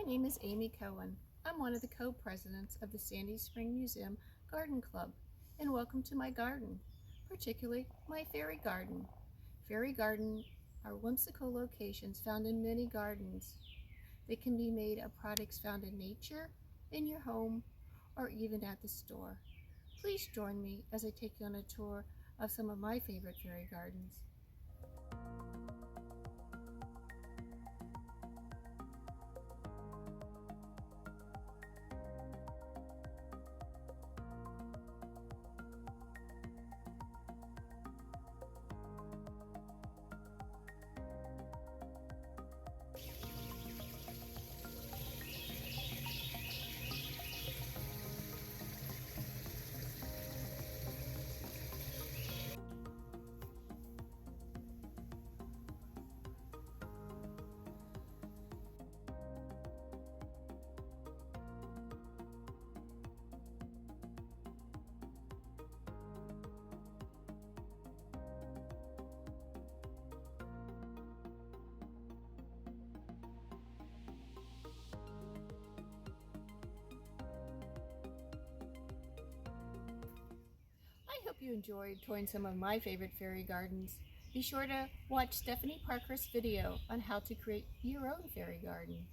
name is Amy Cohen. I'm one of the co-presidents of the Sandy Spring Museum Garden Club, and welcome to my garden, particularly my fairy garden. Fairy gardens are whimsical locations found in many gardens. They can be made of products found in nature, in your home, or even at the store. Please join me as I take you on a tour of some of my favorite fairy gardens. I hope you enjoyed touring some of my favorite fairy gardens. Be sure to watch Stephanie Parker's video on how to create your own fairy garden.